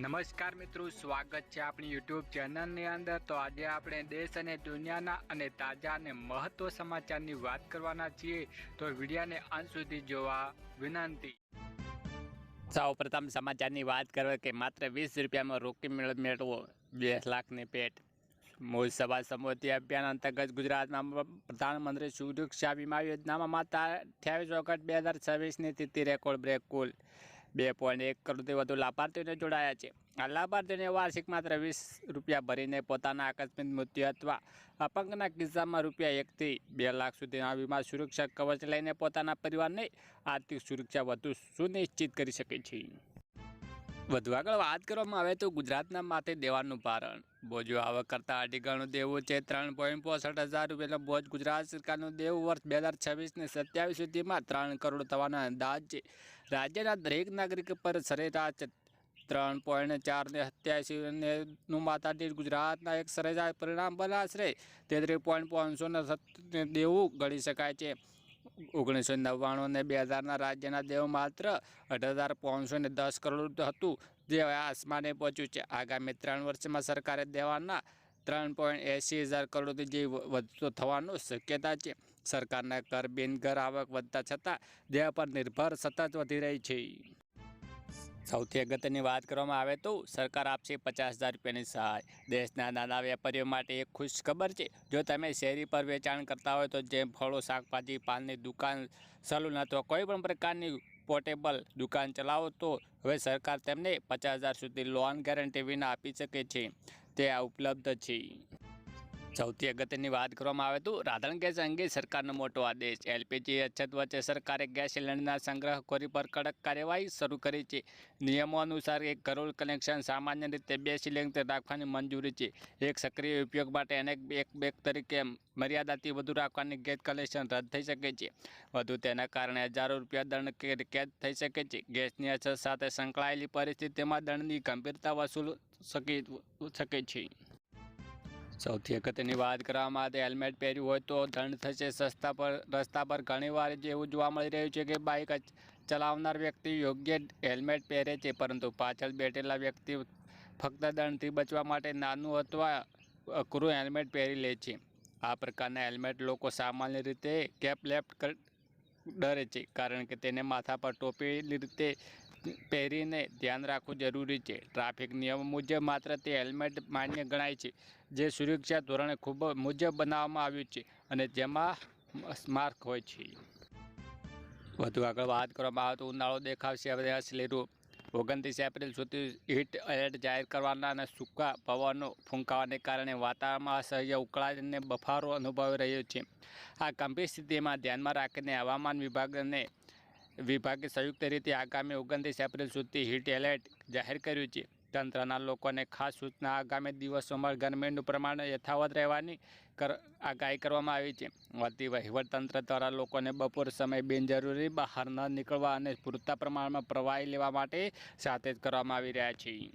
નમસ્કાર મિત્રો, સ્વાગત છે આપણી યુટ્યુબ ચેનલની અંદર। તો આજે આપણે દેશ અને દુનિયાના અને તાજા અને મહત્વ સમાચારની વાત કરવાના છીએ, તો વિડીયોને અંત સુધી જોવા વિનંતી। સૌપ્રથમ સમાચારની વાત કરો કે માત્ર 20 રૂપિયામાં રોકી મેળવો 2 લાખની ભેટ। મૂળ સભા સંબોધી અભિયાન અંતર્ગત ગુજરાતમાં પ્રધાનમંત્રી સુરક્ષા વીમા યોજનામાં માત્ર 28 ઓગસ્ટ 2026ની તિથિ રેકોર્ડ બ્રેક કુલ 2.1 કરોડથી વધુ લાભાર્થીઓને જોડાયા છે। આ લાભાર્થીઓને વાર્ષિક માત્ર 20 રૂપિયા ભરીને પોતાના આકસ્મિક મૃત્યુ અથવા અપંગના કિસ્સામાં રૂપિયા 1 થી 2 લાખ સુધીના વીમા સુરક્ષા કવચ લઈને પોતાના પરિવારની આર્થિક સુરક્ષા વધુ સુનિશ્ચિત કરી શકે છે। વધુ આગળ વાત કરવામાં આવે તો ગુજરાતના માથે દેવાનું ભારણ। બોજો આવક કરતાં 2 ગણું દેવું છે। 3.65 રૂપિયાનો બોજ ગુજરાત સરકારનું દેવું વર્ષ 2026 ને 27 સુધીમાં 3 કરોડ થવાનો અંદાજ છે। રાજ્યના દરેક નાગરિક પર સરેરાશ 3.487નું માથાદીઠ ગુજરાતના એક સરેરાશ પરિણામ પર આશરે 33.570 દેવું ગણી શકાય છે। 1999 અને 2000ના રાજ્યના દેવું માત્ર 18,510 કરોડ હતું, જે આસમાને પહોંચ્યું છે। આગામી 3 વર્ષમાં સરકારે દેવાના 3.80 કરોડથી જે વધતો થવાની શક્યતા છે। સરકારના કર બિનકર આવક વધતા છતાં દેહ પર નિર્ભર સતત વધી રહી છે। સૌથી અગત્યની વાત કરવામાં આવે તો સરકાર આપશે 50,000 રૂપિયાની સહાય। દેશના નાના વેપારીઓ માટે એક ખુશ ખબર છે। જો તમે શેરી પર વેચાણ કરતા હોય, તો જેમ ફળો, શાકભાજી, પાનની દુકાન, સલૂન અથવા કોઈ પણ પ્રકારની પોર્ટેબલ દુકાન ચલાવો, તો હવે સરકાર તેમને 50,000 સુધી લોન ગેરંટી વિના આપી શકે છે। તે આ ઉપલબ્ધ છે। સૌથી અગત્યની વાત કરવામાં આવે તો રાંધણ ગેસ અંગે સરકારનો મોટો આદેશ। એલપીજી અછત વચ્ચે સરકારે ગેસ સિલિન્ડરના સંગ્રહખોરી પર કડક કાર્યવાહી શરૂ કરી છે। નિયમો અનુસાર એક ઘરેલું કનેક્શન સામાન્ય રીતે 2 સિલિન્ડર રાખવાની મંજૂરી છે। એક સક્રિય ઉપયોગ માટે અને એક બેગ તરીકે મર્યાદાથી વધુ રાખવાની ગેસ કનેક્શન રદ થઈ શકે છે। વધુ તેના કારણે હજારો રૂપિયા દંડ કેદ થઈ શકે છે। ગેસની અછત સાથે સંકળાયેલી પરિસ્થિતિમાં દંડની ગંભીરતા વસૂલ શકે છે। સૌથી અગત્યની વાત કરવામાં આવે તો હેલ્મેટ પહેર્યું હોય તો દંડ થશે। રસ્તા પર ઘણીવાર એવું જોવા મળી રહ્યું છે કે બાઇક ચલાવનાર વ્યક્તિ યોગ્ય હેલ્મેટ પહેરે છે, પરંતુ પાછળ બેઠેલા વ્યક્તિ ફક્ત દંડથી બચવા માટે નાનું અથવા અઘરું હેલ્મેટ પહેરી લે છે। આ પ્રકારના હેલ્મેટ લોકો સામાન્ય રીતે કેપ લેફ્ટ ડરે છે, કારણ કે તેને માથા પર ટોપી રીતે પહેરીને ધ્યાન રાખવું જરૂરી છે। ટ્રાફિક નિયમો મુજબ માત્ર તે હેલ્મેટ માન્ય ગણાય છે જે સુરક્ષા ધોરણે ખૂબ મુજબ બનાવવામાં આવ્યું છે અને જેમાં માર્ક હોય છે। વધુ આગળ વાત કરવામાં આવે તો ઉનાળો દેખાવશે હવે અસલી રૂપ। 29 એપ્રિલ સુધી હીટ એલર્ટ જાહેર કરવાના અને સૂકા પવનો ફૂંકાવાને કારણે વાતાવરણમાં અસહ્ય ઉકળાટ અને બફારો અનુભવાઈ રહ્યો છે। આ ગંભીર સ્થિતિમાં ધ્યાનમાં રાખીને હવામાન વિભાગે સંયુક્ત રીતે આગામી 29 એપ્રિલ સુધી હીટ એલર્ટ જાહેર કર્યું છે। તંત્રના લોકોને ખાસ સૂચના। આગામી દિવસોમાં ગરમીનું પ્રમાણ યથાવત રહેવાની આગાહી કરવામાં આવી છે। વહીવટતંત્ર દ્વારા લોકોને બપોર સમયે બિનજરૂરી બહાર ન નીકળવા અને પૂરતા પ્રમાણમાં પ્રવાહી લેવા માટે સાવચેત કરવામાં આવી રહ્યા છે।